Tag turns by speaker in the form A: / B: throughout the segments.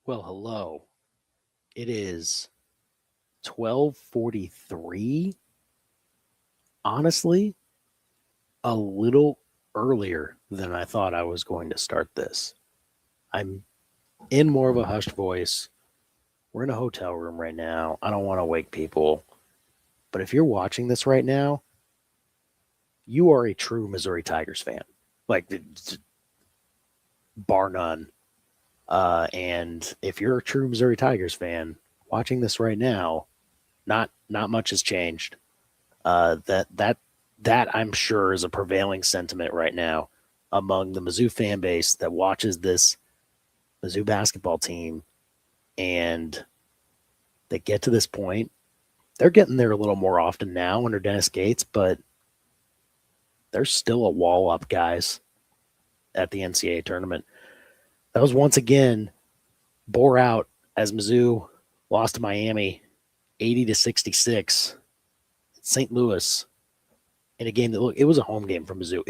A: Well, hello. It is 12:43. Honestly, a little earlier than I thought I was going to start this. I'm in more of a hushed voice. We're in a hotel room right now. I don't want to wake people. But if you're watching this right now, you are a true Missouri Tigers fan. Like bar none. And if you're a true Missouri Tigers fan watching this right now, not much has changed. That I'm sure is a prevailing sentiment right now among the Mizzou fan base that watches this Mizzou basketball team, and they get to this point. They're getting there a little more often now under Dennis Gates, but there's still a wall up, guys, at the NCAA tournament. That was once again bore out as Mizzou lost to Miami 80-66. St. Louis in a game that, look, it was a home game for Mizzou.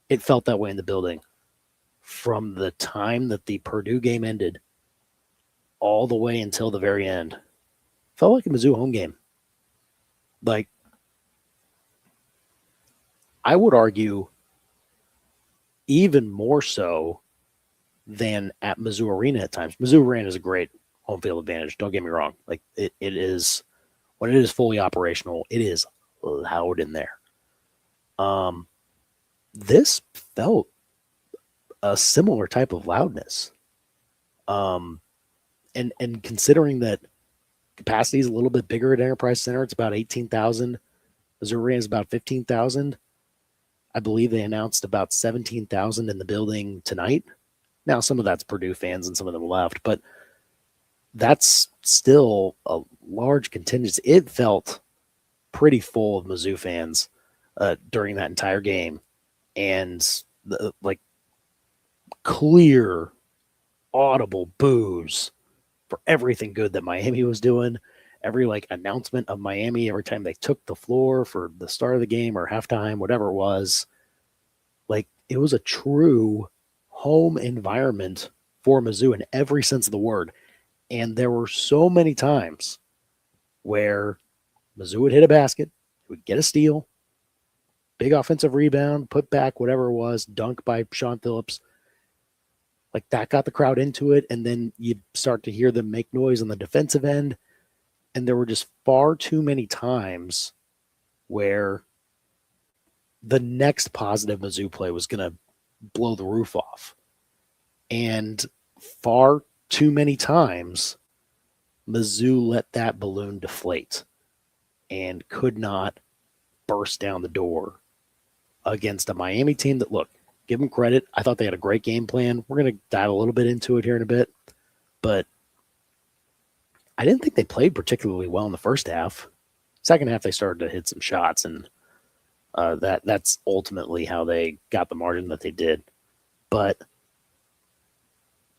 A: It felt that way in the building from the time that the Purdue game ended all the way until the very end. Felt like a Mizzou home game. Like, I would argue even more so than at Mizzou Arena at times. Mizzou Arena is a great home field advantage. Don't get me wrong. Like, it is, when it is fully operational, it is loud in there. This felt a similar type of loudness. And considering that capacity is a little bit bigger at Enterprise Center, it's about 18,000. Missouri is about 15,000. I believe they announced about 17,000 in the building tonight. Now, some of that's Purdue fans and some of them left, but that's still a large contingency. It felt pretty full of Mizzou fans during that entire game, and like clear, audible boos for everything good that Miami was doing. Every like announcement of Miami, every time they took the floor for the start of the game or halftime, whatever it was, like it was a true home environment for Mizzou in every sense of the word. And there were so many times where Mizzou would hit a basket, would get a steal, big offensive rebound, put back, whatever it was, dunk by Sean Phillips. Like that got the crowd into it. And then you'd start to hear them make noise on the defensive end. And there were just far too many times where the next positive Mizzou play was going to blow the roof off. And far too many times, Mizzou let that balloon deflate and could not burst down the door against a Miami team that, look, give them credit. I thought they had a great game plan. We're going to dive a little bit into it here in a bit. But I didn't think they played particularly well in the first half. Second half, they started to hit some shots, and that's ultimately how they got the margin that they did. But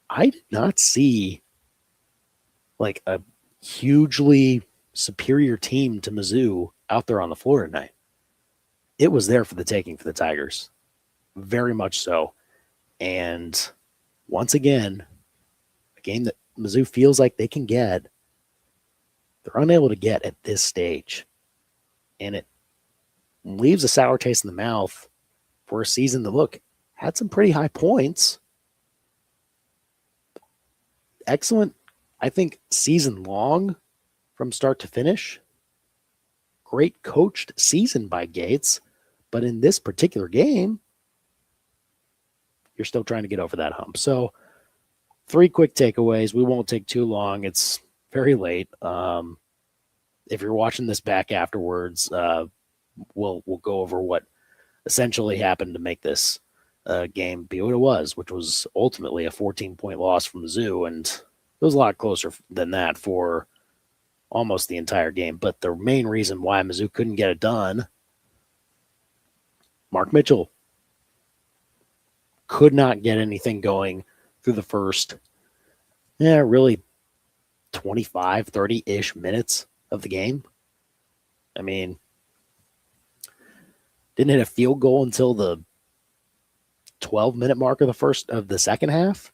A: I did not see like a hugely superior team to Mizzou out there on the floor tonight. It was there for the taking for the Tigers. Very much so. And once again, a game that Mizzou feels like they can get, they're unable to get at this stage. And it leaves a sour taste in the mouth for a season that, look, had some pretty high points. Excellent, I think, season long from start to finish. Great coached season by Gates. But in this particular game, you're still trying to get over that hump. So 3 quick takeaways. We won't take too long. It's very late. If you're watching this back afterwards, we'll go over what essentially happened to make this game be what it was, which was ultimately a 14-point loss from Mizzou, and it was a lot closer than that for almost the entire game. But the main reason why Mizzou couldn't get it done, Mark Mitchell could not get anything going through the first, really 25, 30-ish minutes of the game. I mean, didn't hit a field goal until the 12-minute mark of the second half.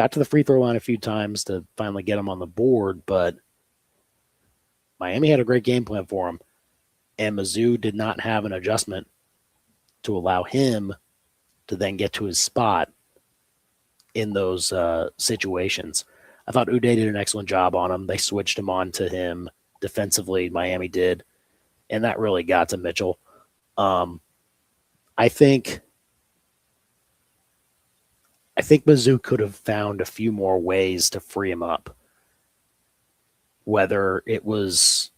A: got to the free throw line a few times to finally get him on the board, but Miami had a great game plan for him, and Mizzou did not have an adjustment to allow him to then get to his spot in those situations. I thought Uday did an excellent job on him. They switched him on to him defensively, Miami did, and that really got to Mitchell. I think Mizzou could have found a few more ways to free him up, whether it was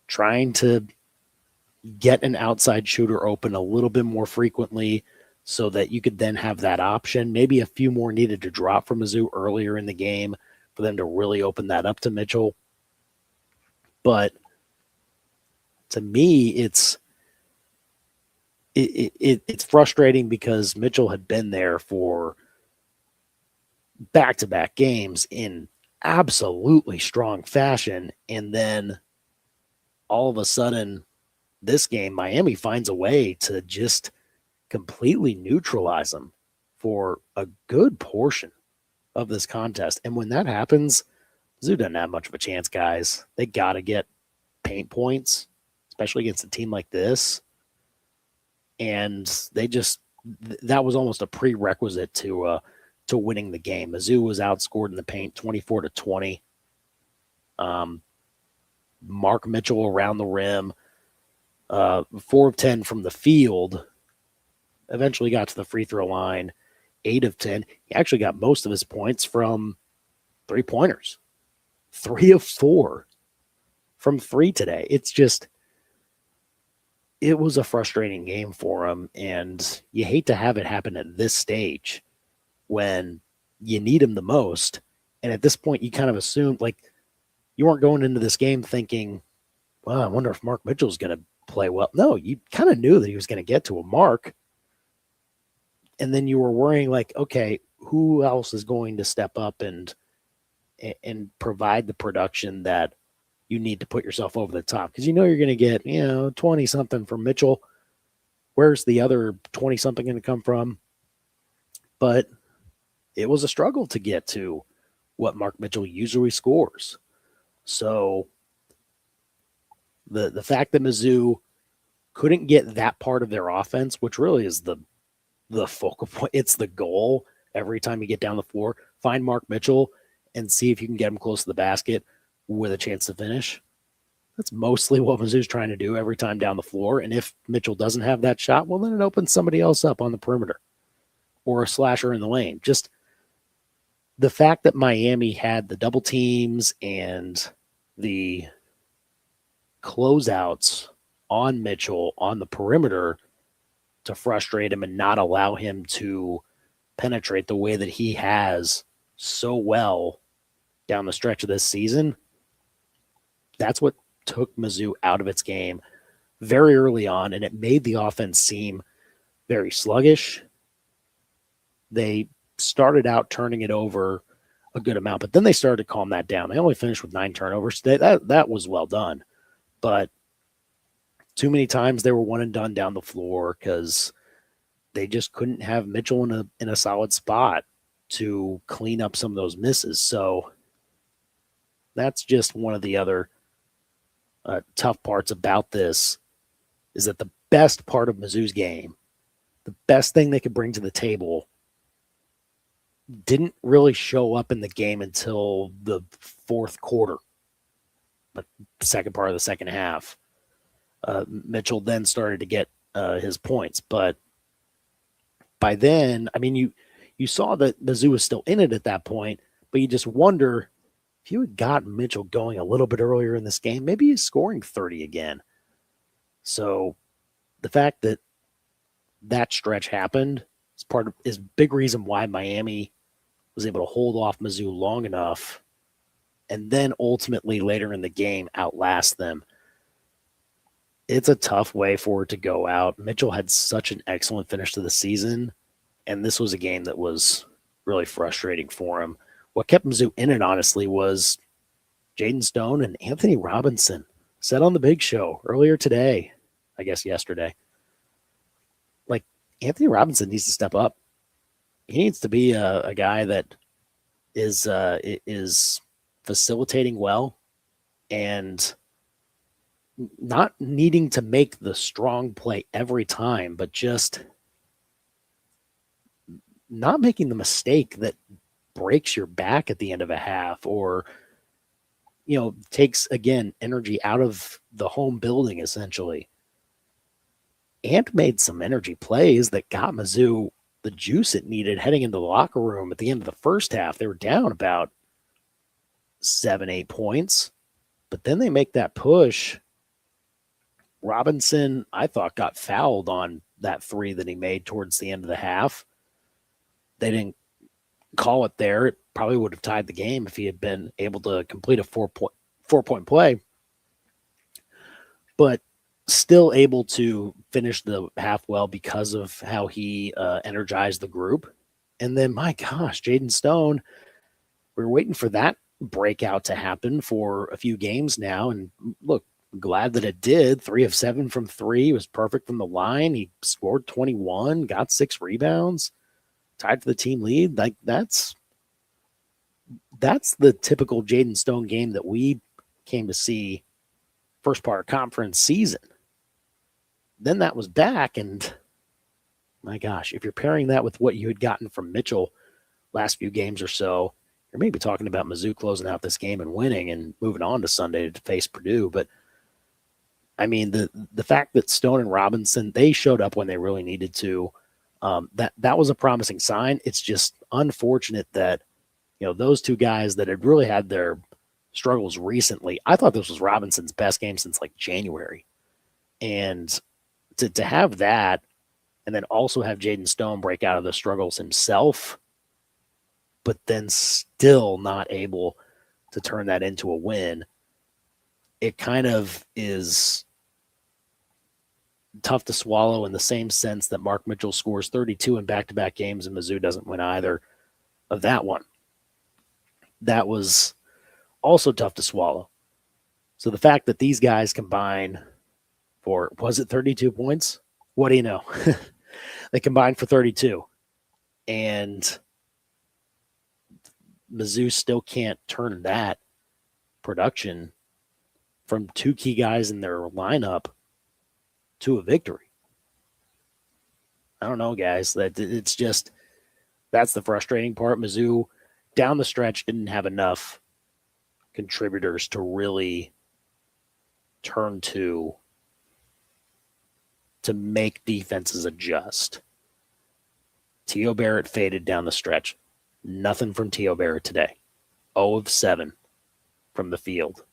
A: trying to get an outside shooter open a little bit more frequently so that you could then have that option. Maybe a few more needed to drop from Mizzou earlier in the game for them to really open that up to Mitchell. But to me, it's frustrating because Mitchell had been there for back-to-back games in absolutely strong fashion, and then all of a sudden this game, Miami finds a way to just completely neutralize them for a good portion of this contest. And when that happens, Mizzou doesn't have much of a chance, guys. They got to get paint points, especially against a team like this. And that was almost a prerequisite to winning the game. Mizzou was outscored in the paint 24-20. Mark Mitchell around the rim, 4 of 10 from the field, eventually got to the free throw line, 8 of 10. He actually got most of his points from 3-pointers, 3 of 4 from 3 today. It was a frustrating game for him, and you hate to have it happen at this stage when you need him the most. And at this point, you kind of assumed, like, you weren't going into this game thinking, well, I wonder if Mark Mitchell's going to play well. No, you kind of knew that he was going to get to a mark. And then you were worrying, like, okay, who else is going to step up and provide the production that you need to put yourself over the top? Because you know you're going to get, 20-something from Mitchell. Where's the other 20-something going to come from? But it was a struggle to get to what Mark Mitchell usually scores. So the fact that Mizzou couldn't get that part of their offense, which really is the focal point, it's the goal every time you get down the floor, find Mark Mitchell and see if you can get him close to the basket with a chance to finish. That's mostly what Mizzou's trying to do every time down the floor. And if Mitchell doesn't have that shot, well, then it opens somebody else up on the perimeter or a slasher in the lane. Just the fact that Miami had the double teams and the closeouts on Mitchell on the perimeter to frustrate him and not allow him to penetrate the way that he has so well down the stretch of this season, that's what took Mizzou out of its game very early on, and it made the offense seem very sluggish. They started out turning it over a good amount, but then they started to calm that down. They only finished with 9 turnovers. That was well done, but too many times they were one and done down the floor because they just couldn't have Mitchell in a solid spot to clean up some of those misses. So that's just one of the other tough parts about this, is that the best part of Mizzou's game, the best thing they could bring to the table, didn't really show up in the game until the fourth quarter, the second part of the second half. Mitchell then started to get his points, but by then, I mean, you saw that Mizzou was still in it at that point, but you just wonder, if you had gotten Mitchell going a little bit earlier in this game, maybe he's scoring 30 again. So the fact that that stretch happened is a big reason why Miami was able to hold off Mizzou long enough and then ultimately later in the game outlast them. It's a tough way for it to go out. Mitchell had such an excellent finish to the season, and this was a game that was really frustrating for him. What kept Mizzou in it, honestly, was Jaden Stone and Anthony Robinson. Said on the Big Show earlier today, I guess yesterday, like, Anthony Robinson needs to step up. He needs to be a guy that is facilitating well and not needing to make the strong play every time, but just not making the mistake that breaks your back at the end of a half or, takes, again, energy out of the home building, essentially. And made some energy plays that got Mizzou the juice it needed heading into the locker room at the end of the first half. They were down about 7-8 points, but then they make that push. Robinson, I thought, got fouled on that three that he made towards the end of the half. They didn't call it there. It probably would have tied the game if he had been able to complete a four-point play. But still able to finish the half well because of how he energized the group. And then, my gosh, Jaden Stone, we were waiting for that breakout to happen for a few games now. And look, glad that it did. 3 of 7 from three. He was perfect from the line. He scored 21, got 6 rebounds, tied for the team lead. Like that's the typical Jaden Stone game that we came to see first part of conference season. Then that was back, and my gosh, if you're pairing that with what you had gotten from Mitchell last few games or so, you're maybe talking about Mizzou closing out this game and winning and moving on to Sunday to face Purdue. But I mean, the fact that Stone and Robinson, they showed up when they really needed to, that was a promising sign. It's just unfortunate that, those two guys that had really had their struggles recently, I thought this was Robinson's best game since like January. And to have that and then also have Jaden Stone break out of the struggles himself, but then still not able to turn that into a win, it kind of is tough to swallow in the same sense that Mark Mitchell scores 32 in back-to-back games and Mizzou doesn't win either of that one. That was also tough to swallow. So the fact that these guys combine for, was it 32 points? What do you know? They combined for 32. And Mizzou still can't turn that production from two key guys in their lineup to a victory. I don't know, guys. It's just, that's the frustrating part. Mizzou down the stretch didn't have enough contributors to really turn to make defenses adjust. T.O. Barrett faded down the stretch. Nothing from T.O. Barrett today. 0 of 7 from the field.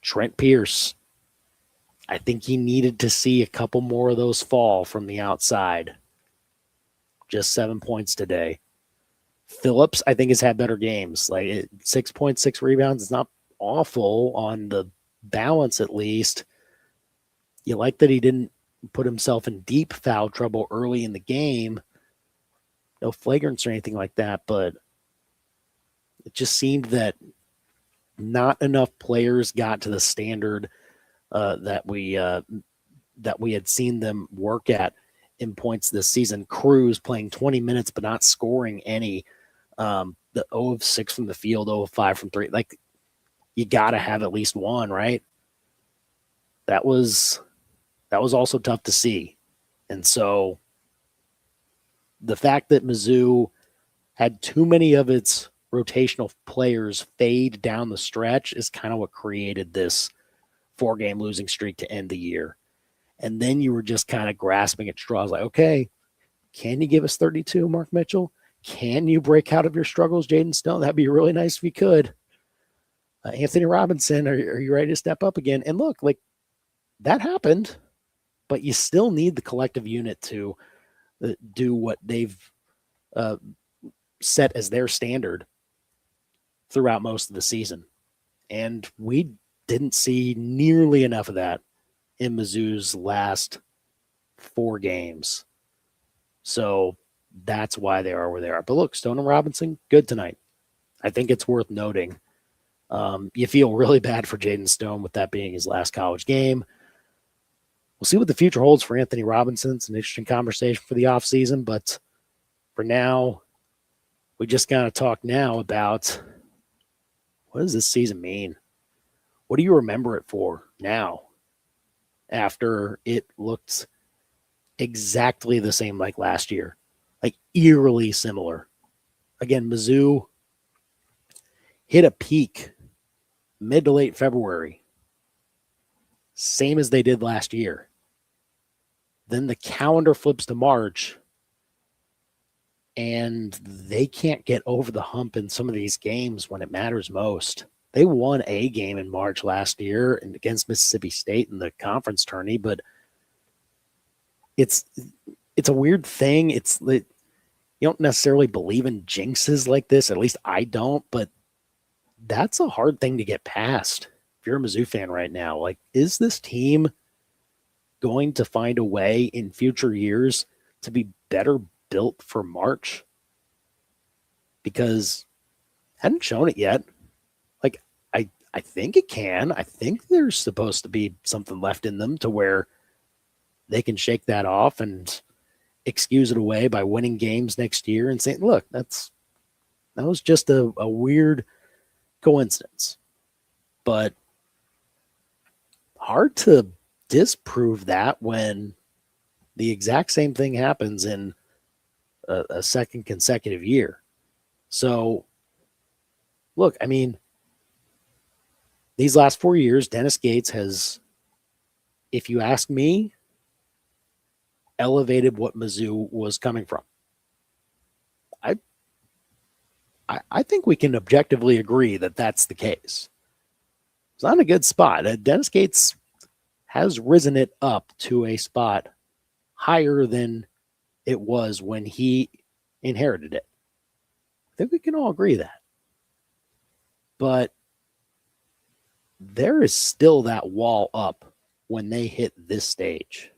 A: Trent Pierce, I think he needed to see a couple more of those fall from the outside. Just 7 points today. Phillips, I think, has had better games. Like 6.6 rebounds is not awful on the balance, at least. You like that he didn't put himself in deep foul trouble early in the game. No flagrants or anything like that, but it just seemed that not enough players got to the standard that we had seen them work at in points this season. Cruz playing 20 minutes but not scoring any. The 0 of 6 from the field, 0 of 5 from 3. Like, you got to have at least one, right? That was also tough to see. And so the fact that Mizzou had too many of its rotational players fade down the stretch is kind of what created this 4-game losing streak to end the year. And then you were just kind of grasping at straws like, okay, can you give us 32, Mark Mitchell? Can you break out of your struggles, Jaden Stone? That'd be really nice if you could. Anthony Robinson, are you ready to step up again? And look, like, that happened, but you still need the collective unit to do what they've set as their standard throughout most of the season. And we didn't see nearly enough of that in Mizzou's last 4 games. So that's why they are where they are. But look, Stone and Robinson, good tonight. I think it's worth noting. You feel really bad for Jaden Stone with that being his last college game. We'll see what the future holds for Anthony Robinson. It's an interesting conversation for the offseason, but for now, we just got to talk now about what does this season mean? What do you remember it for now after it looked exactly the same like last year? Like eerily similar. Again, Mizzou hit a peak mid to late February, same as they did last year. Then the calendar flips to March, and they can't get over the hump in some of these games when it matters most. They won a game in March last year and against Mississippi State in the conference tourney, but it's a weird thing. You don't necessarily believe in jinxes like this. At least I don't, but that's a hard thing to get past if you're a Mizzou fan right now. Like, is this team going to find a way in future years to be better built for March? Because I hadn't shown it yet. Like, I think it can. I think there's supposed to be something left in them to where they can shake that off and excuse it away by winning games next year and saying, look, that was just a weird coincidence. But hard to disprove that when the exact same thing happens in a second consecutive year. So, look, I mean, these last 4 years, Dennis Gates has, if you ask me, elevated what Mizzou was coming from. I think we can objectively agree that that's the case. It's not a good spot. Dennis Gates has risen it up to a spot higher than it was when he inherited it. I think we can all agree that. But there is still that wall up when they hit this stage.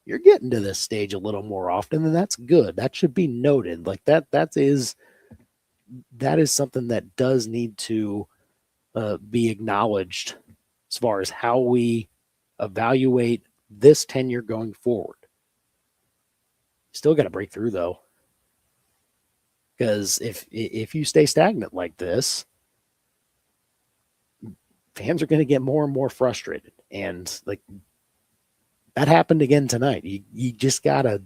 A: You're getting to this stage a little more often, and that's good. That should be noted. Like that is something that does need to be acknowledged as far as how we evaluate this tenure going forward. Still got to break through though, because if you stay stagnant like this, fans are going to get more and more frustrated. And like that happened again tonight. You just got a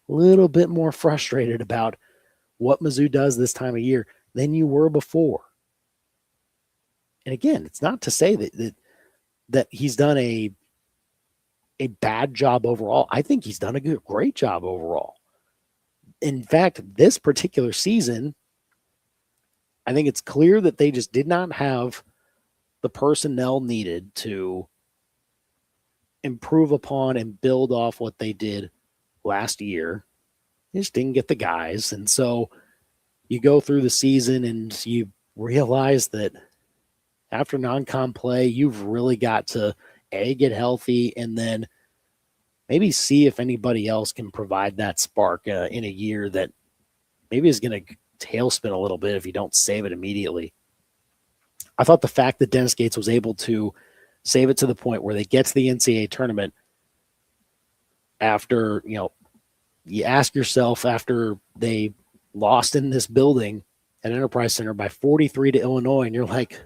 A: little bit more frustrated about what Mizzou does this time of year than you were before. And again, it's not to say that he's done a bad job overall. I think he's done a great job overall. In fact, this particular season, I think it's clear that they just did not have the personnel needed to improve upon and build off what they did last year. They just didn't get the guys. And so you go through the season and you realize that after non-con play, you've really got to get healthy and then maybe see if anybody else can provide that spark in a year that maybe is going to tailspin a little bit if you don't save it immediately. I thought the fact that Dennis Gates was able to save it to the point where they get to the NCAA tournament after, you ask yourself after they lost in this building at Enterprise Center by 43 to Illinois, and you're like,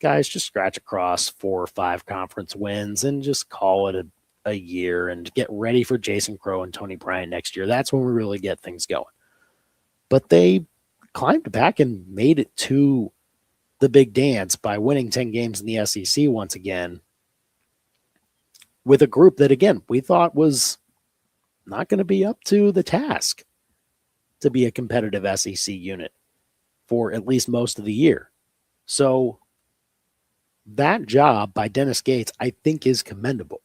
A: guys, just scratch across 4 or 5 conference wins and just call it a year and get ready for Jason Crow and Tony Bryant next year. That's when we really get things going. But they climbed back and made it to the big dance by winning 10 games in the SEC once again with a group that, again, we thought was not going to be up to the task to be a competitive SEC unit for at least most of the year. So that job by Dennis Gates, I think, is commendable.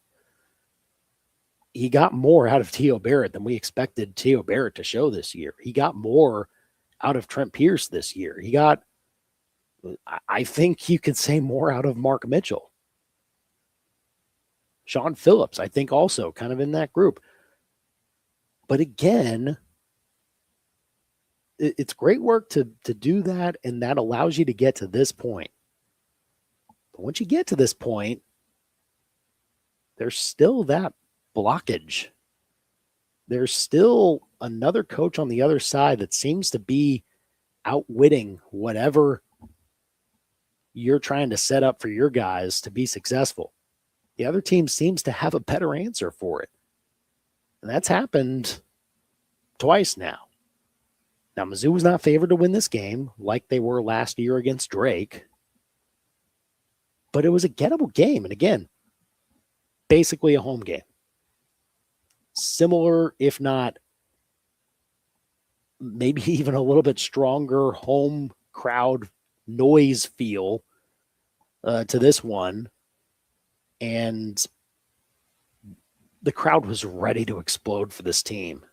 A: He got more out of T.O. Barrett than we expected T.O. Barrett to show this year. He got more out of Trent Pierce this year. He got, I think you could say, more out of Mark Mitchell. Sean Phillips, I think, also kind of in that group. But again, it's great work to do that, and that allows you to get to this point. But once you get to this point, there's still that blockage there's still another coach on the other side that seems to be outwitting whatever you're trying to set up for your guys to be successful. The other team seems to have a better answer for it. And that's happened twice now. Now, Mizzou was not favored to win this game like they were last year against Drake, but it was a gettable game. And again, basically a home game. Similar, if not maybe even a little bit stronger home crowd noise feel to this one. And the crowd was ready to explode for this team.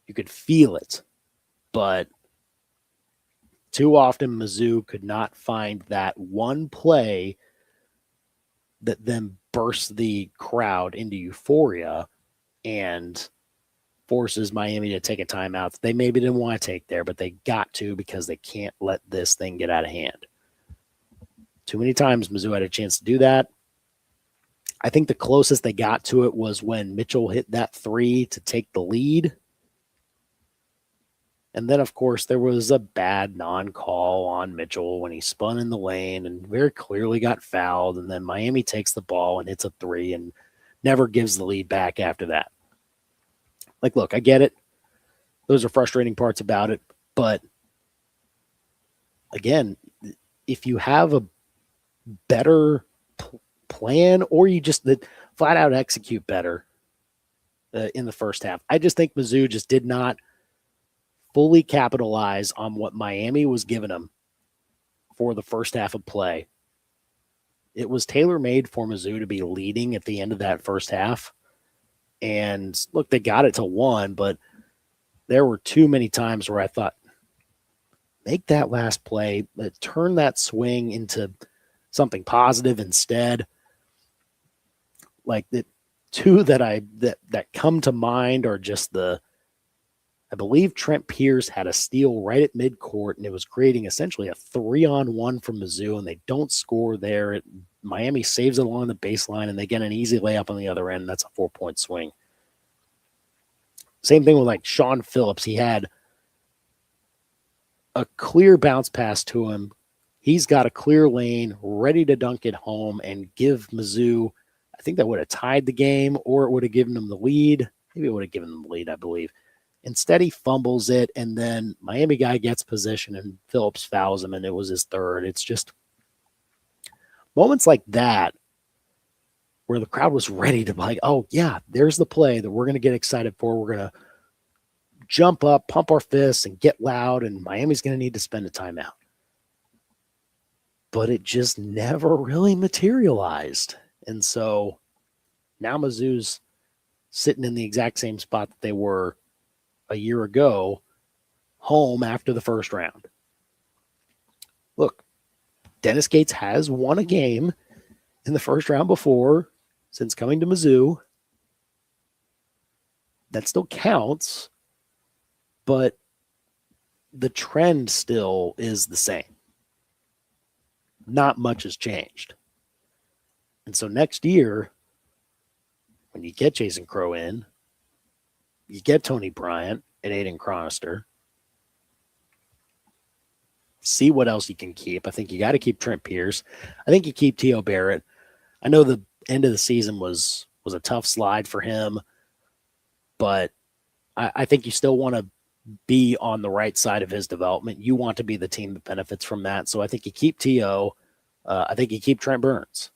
A: You could feel it. But too often Mizzou could not find that one play that then bursts the crowd into euphoria and forces Miami to take a timeout that they maybe didn't want to take there, but they got to because they can't let this thing get out of hand. Too many times Mizzou had a chance to do that. I think the closest they got to it was when Mitchell hit that three to take the lead. And then, of course, there was a bad non-call on Mitchell when he spun in the lane and very clearly got fouled. And then Miami takes the ball and hits a three and never gives the lead back after that. Like, look, I get it. Those are frustrating parts about it. But, again, if you have a better plan or you just flat out execute better in the first half, I just think Mizzou just did not fully capitalize on what Miami was giving them for the first half of play. It was tailor-made for Mizzou to be leading at the end of that first half. And look, they got it to 1, but there were too many times where I thought, make that last play, turn that swing into something positive instead. Like the two that come to mind are just I believe Trent Pierce had a steal right at midcourt, and it was creating essentially a 3-on-1 from Mizzou, and they don't score there. Miami saves it along the baseline, and they get an easy layup on the other end. That's a 4-point swing. Same thing with like Sean Phillips. He had a clear bounce pass to him. He's got a clear lane, ready to dunk it home and give Mizzou, I think that would have tied the game, or it would have given them the lead. Maybe it would have given them the lead, I believe. Instead, he fumbles it, and then Miami guy gets possession, and Phillips fouls him, and it was his third. It's just moments like that where the crowd was ready to be like, oh, yeah, there's the play that we're going to get excited for. We're going to jump up, pump our fists, and get loud, and Miami's going to need to spend a timeout. But it just never really materialized. And so now Mizzou's sitting in the exact same spot that they were a year ago, home after the first round. Look, Dennis Gates has won a game in the first round before since coming to Mizzou. That still counts, but the trend still is the same. Not much has changed. And so next year, when you get Jason Crow in, you get Tony Bryant and Aiden Chronister. See what else you can keep. I think you got to keep Trent Pierce. I think you keep T.O. Barrett. I know the end of the season was a tough slide for him, but I think you still want to be on the right side of his development. You want to be the team that benefits from that. So I think you keep T.O. I think you keep Trent Burns.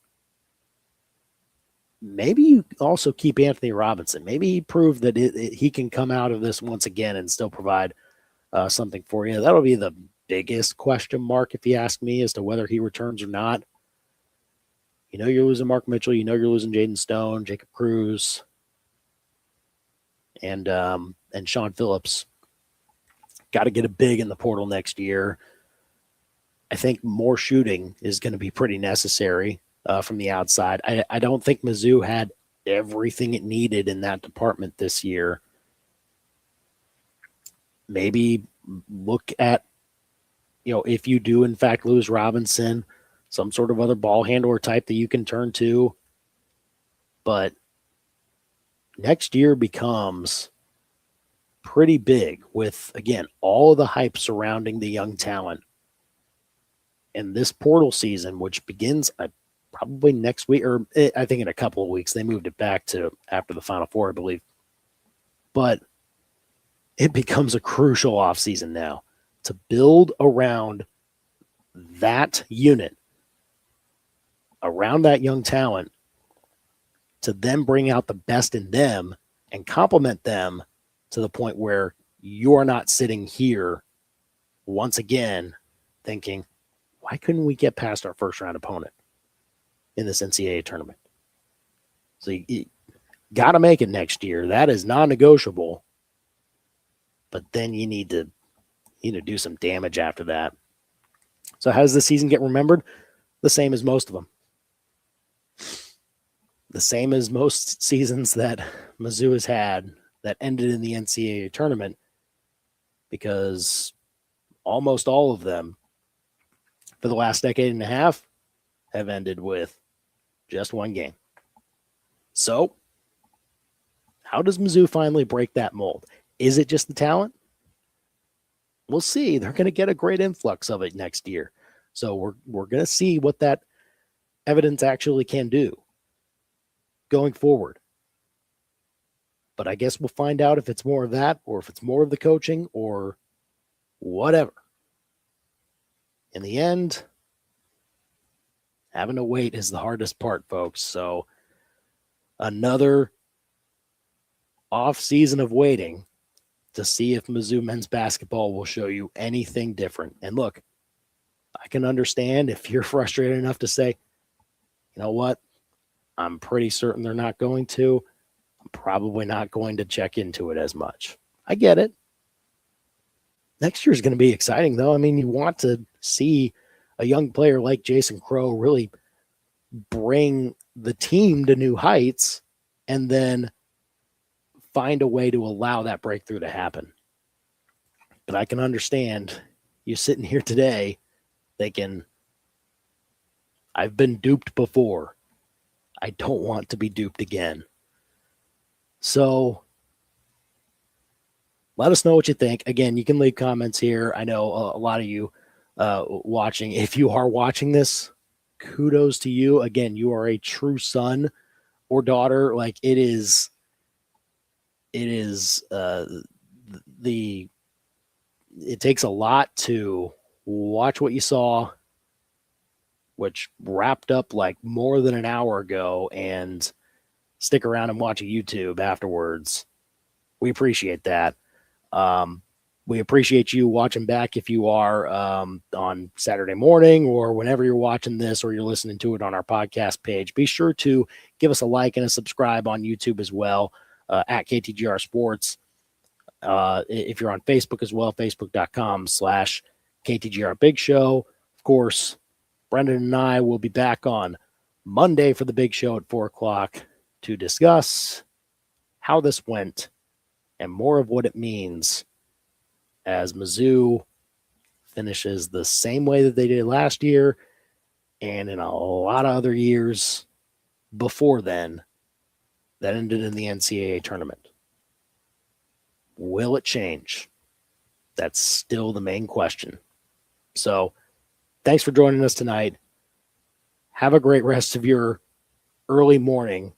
A: Maybe you also keep Anthony Robinson. Maybe he proved that he can come out of this once again and still provide something for you. That'll be the biggest question mark, if you ask me, as to whether he returns or not. You know you're losing Mark Mitchell. You know you're losing Jaden Stone, Jacob Cruz, and Sean Phillips. Got to get a big in the portal next year. I think more shooting is going to be pretty necessary from the outside. I don't think Mizzou had everything it needed in that department this year. Maybe look at, if you do in fact lose Robinson, some sort of other ball handler type that you can turn to. But next year becomes pretty big with, again, all of the hype surrounding the young talent. And this portal season, which begins probably next week, or I think in a couple of weeks, they moved it back to after the Final Four, I believe. But it becomes a crucial offseason now to build around that unit, around that young talent, to then bring out the best in them and complement them to the point where you're not sitting here once again thinking, why couldn't we get past our first round opponent in this NCAA tournament? So you got to make it next year. That is non-negotiable. But then you need to do some damage after that. So how does the season get remembered? The same as most of them. The same as most seasons that Mizzou has had that ended in the NCAA tournament, because almost all of them for the last decade and a half have ended with just one game. So how does Mizzou finally break that mold? Is it just the talent? We'll see. They're going to get a great influx of it next year. So we're going to see what that evidence actually can do going forward. But I guess we'll find out if it's more of that or if it's more of the coaching or whatever. In the end, having to wait is the hardest part, folks. So another off season of waiting to see if Mizzou men's basketball will show you anything different. And look, I can understand if you're frustrated enough to say, you know what, I'm pretty certain they're not going to. I'm probably not going to check into it as much. I get it. Next year is going to be exciting, though. I mean, you want to see a young player like Jason Crow really bring the team to new heights and then find a way to allow that breakthrough to happen. But I can understand you sitting here today thinking, I've been duped before. I don't want to be duped again. So let us know what you think. Again, you can leave comments here. I know a lot of you watching. If you are watching this, kudos to you. Again, you are a true son or daughter. Like it takes a lot to watch what you saw, which wrapped up like more than an hour ago, and stick around and watch a YouTube afterwards. We appreciate that. We appreciate you watching back if you are on Saturday morning or whenever you're watching this or you're listening to it on our podcast page. Be sure to give us a like and a subscribe on YouTube as well, at KTGR Sports. If you're on Facebook as well, facebook.com/KTGR Big Show. Of course, Brendan and I will be back on Monday for the big show at 4 o'clock to discuss how this went and more of what it means as Mizzou finishes the same way that they did last year and in a lot of other years before then that ended in the NCAA tournament. Will it change? That's still the main question. So thanks for joining us tonight. Have a great rest of your early morning.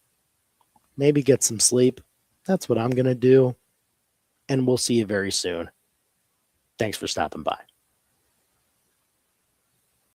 A: Maybe get some sleep. That's what I'm going to do. And we'll see you very soon. Thanks for stopping by.